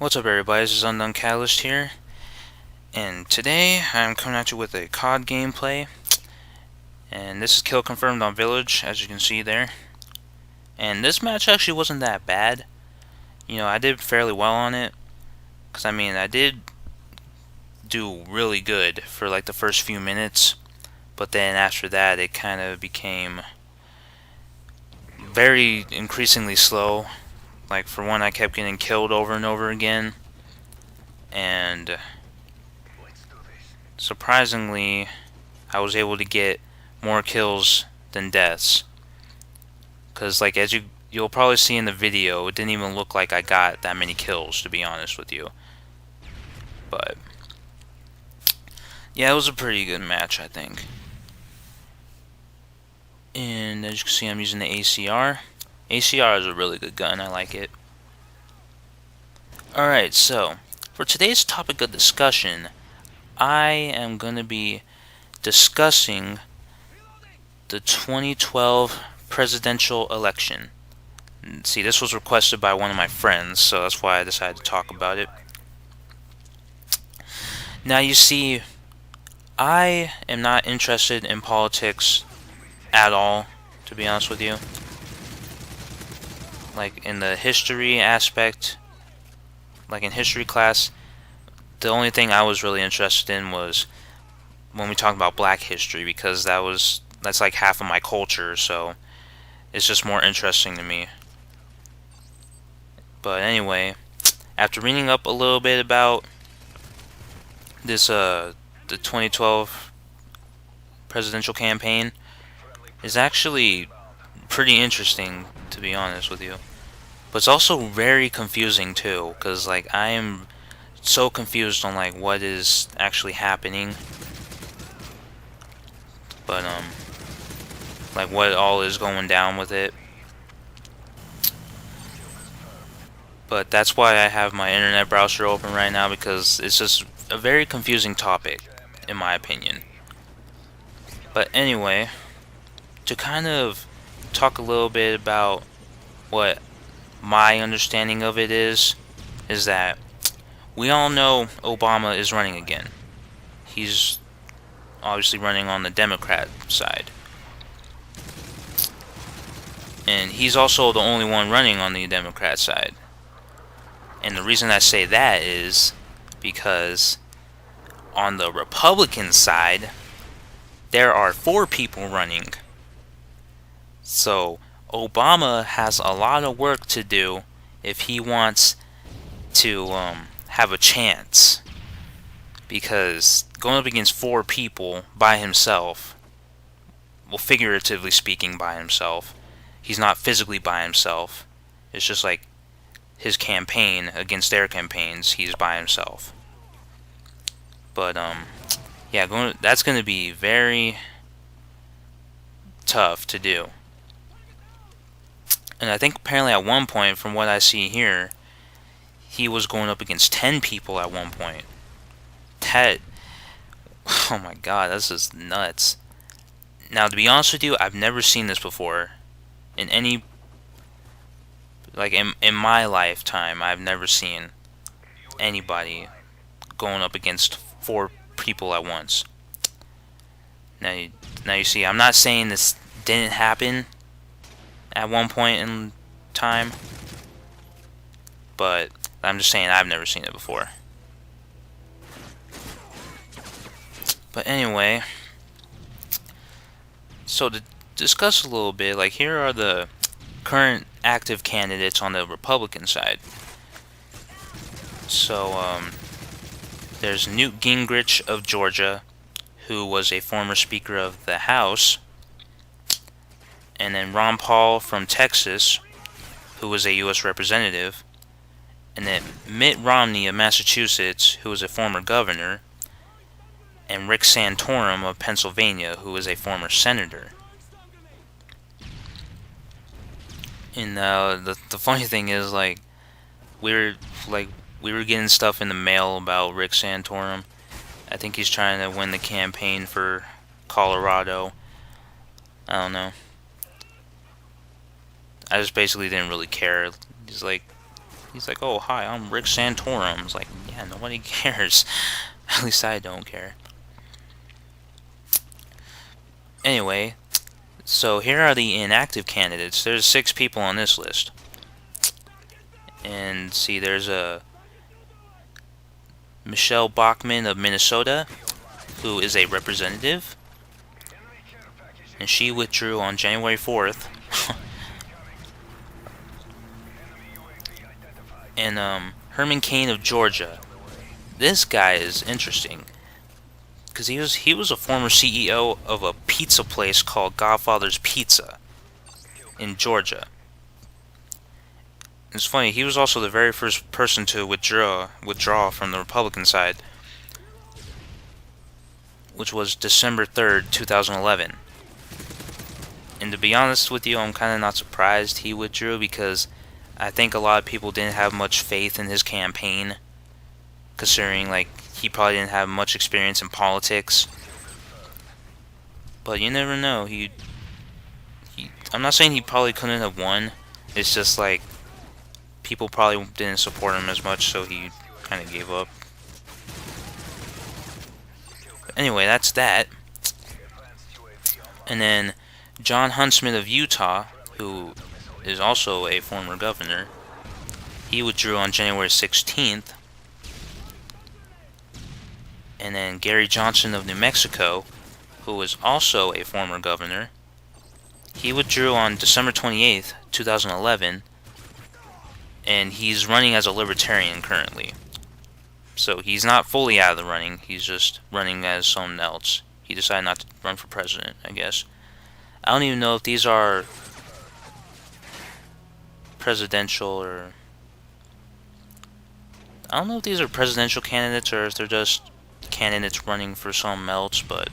What's up, everybody? This is Undone Catalyst here, and today I'm coming at you with a COD gameplay. And this is kill confirmed on Village, as you can see there. And this match actually wasn't that bad. You know, I did fairly well on it, because I did do really good for like the first few minutes, but then after that it kind of became very increasingly slow. Like, for one, I kept getting killed over and over again, and surprisingly, I was able to get more kills than deaths. Because, like, as you'll probably see in the video, it didn't even look like I got that many kills, to be honest with you. But yeah, it was a pretty good match, I think. And as you can see, I'm using the ACR. ACR is a really good gun, I like it. Alright, so for today's topic of discussion, I am going to be discussing the 2012 presidential election. See, this was requested by one of my friends, so that's why I decided to talk about it. Now, you see, I am not interested in politics at all, to be honest with you. Like, in the history aspect, like in history class, the only thing I was really interested in was when we talk about black history, because that's like half of my culture, so it's just more interesting to me. But anyway, after reading up a little bit about this the 2012 presidential campaign, is actually pretty interesting, to be honest with you. But it's also very confusing too, because like I am so confused on like what is actually happening. But like what all is going down with it. But that's why I have my internet browser open right now, because it's just a very confusing topic, in my opinion. But anyway, to kind of talk a little bit about what my understanding of it is that we all know Obama is running again. He's obviously running on the Democrat side. And he's also the only one running on the Democrat side. And the reason I say that is because on the Republican side, there are 4 people running. So Obama has a lot of work to do if he wants to have a chance. Because going up against 4 people by himself, well, figuratively speaking by himself, he's not physically by himself. It's just like his campaign against their campaigns, he's by himself. But yeah, that's going to be very tough to do. And I think apparently at one point, from what I see here, he was going up against 10 people at one point. Oh my god, this is nuts. Now, to be honest with you, I've never seen this before. In any, like in my lifetime, I've never seen anybody going up against 4 people at once. Now you see, I'm not saying this didn't happen at one point in time, but I'm just saying I've never seen it before. But anyway, so to discuss a little bit, like, here are the current active candidates on the Republican side. So there's Newt Gingrich of Georgia, who was a former Speaker of the House, and then Ron Paul from Texas, who was a U.S. Representative, and then Mitt Romney of Massachusetts, who was a former governor, and Rick Santorum of Pennsylvania, who was a former senator. And the funny thing is, like, we were getting stuff in the mail about Rick Santorum. I think he's trying to win the campaign for Colorado. I don't know. I just basically didn't really care. He's like, He's like, oh, hi, I'm Rick Santorum. It's like, yeah, nobody cares. At least I don't care. Anyway, so here are the inactive candidates. There's 6 people on this list. And see, there's a Michelle Bachmann of Minnesota, who is a representative. And she withdrew on January 4th. And Herman Cain of Georgia. This guy is interesting because he was a former CEO of a pizza place called Godfather's Pizza in Georgia. It's funny, he was also the very first person to withdraw from the Republican side, which was December 3rd, 2011. And to be honest with you, I'm kind of not surprised he withdrew, because I think a lot of people didn't have much faith in his campaign, considering like he probably didn't have much experience in politics. But you never know. I'm not saying he probably couldn't have won. It's just like people probably didn't support him as much, so he kind of gave up. But anyway, that's that. And then John Huntsman of Utah, who is also a former governor, he withdrew on January 16th. And then Gary Johnson of New Mexico, who is also a former governor, he withdrew on December 28th, 2011, and he's running as a libertarian currently. So he's not fully out of the running, he's just running as someone else. He decided not to run for president, I guess. I don't even know if these are presidential or... I don't know if these are presidential candidates or if they're just candidates running for something else, but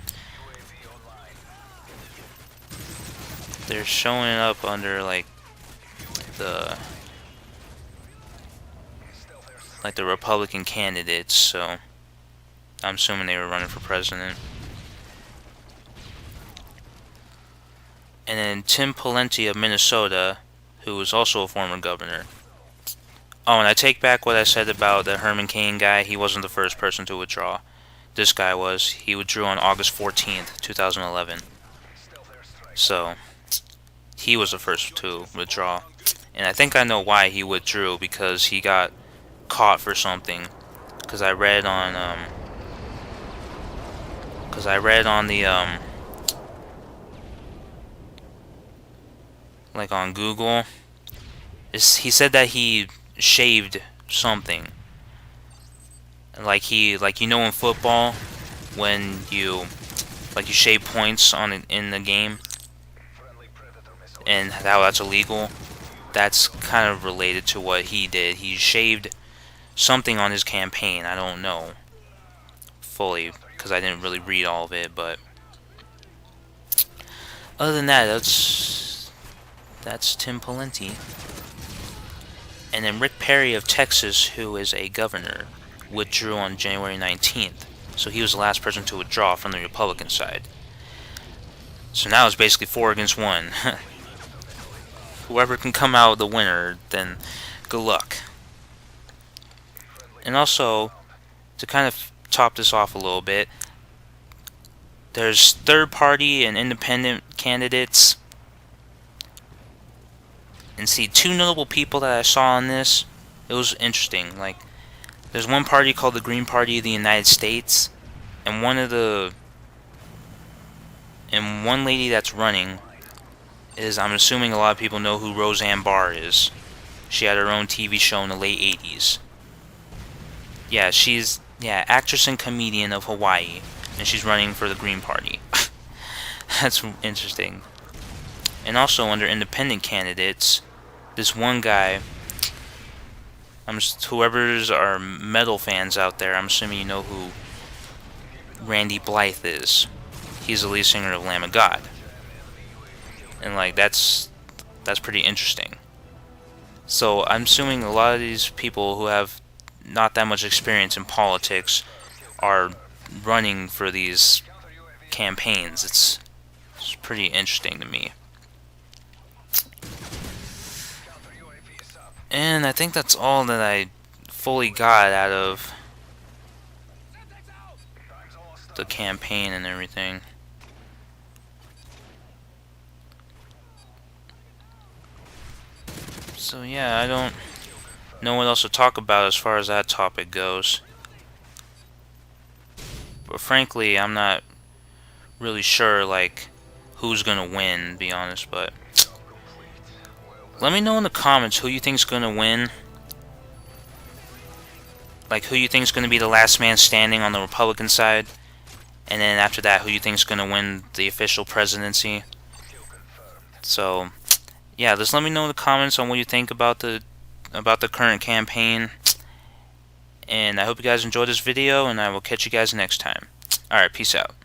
they're showing up under like the Republican candidates, so I'm assuming they were running for president. And then Tim Pawlenty of Minnesota, who was also a former governor. Oh, and I take back what I said about the Herman Cain guy. He wasn't the first person to withdraw. This guy was. He withdrew on August 14th, 2011. So, he was the first to withdraw. And I think I know why he withdrew, because he got caught for something. Because I read on the like on Google, he said that he shaved something. Like you know in football when you shave points in the game, and how that's illegal. That's kind of related to what he did. He shaved something on his campaign. I don't know fully because I didn't really read all of it, but other than that, that's Tim Pawlenty. And then Rick Perry of Texas, who is a governor, withdrew on January 19th. So he was the last person to withdraw from the Republican side. So now it's basically 4 against 1. Whoever can come out the winner, then good luck. And also, to kind of top this off a little bit, there's third-party and independent candidates. And see, 2 notable people that I saw on this, it was interesting. Like, there's one party called the Green Party of the United States, and one lady that's running is, I'm assuming a lot of people know who Roseanne Barr is. She had her own TV show in the late 80s. Yeah, she's actress and comedian of Hawaii, and she's running for the Green Party. That's interesting. And also under independent candidates, this one guy, whoever's are metal fans out there, I'm assuming you know who Randy Blythe is. He's the lead singer of Lamb of God. And like that's pretty interesting. So I'm assuming a lot of these people who have not that much experience in politics are running for these campaigns. It's pretty interesting to me. And I think that's all that I fully got out of the campaign and everything. So yeah, I don't know what else to talk about as far as that topic goes. But frankly, I'm not really sure, like, who's gonna win, to be honest, but let me know in the comments who you think's gonna win. Like, who you think's gonna be the last man standing on the Republican side, and then after that, who you think's gonna win the official presidency. So, yeah, just let me know in the comments on what you think about the current campaign. And I hope you guys enjoyed this video, and I will catch you guys next time. Alright, peace out.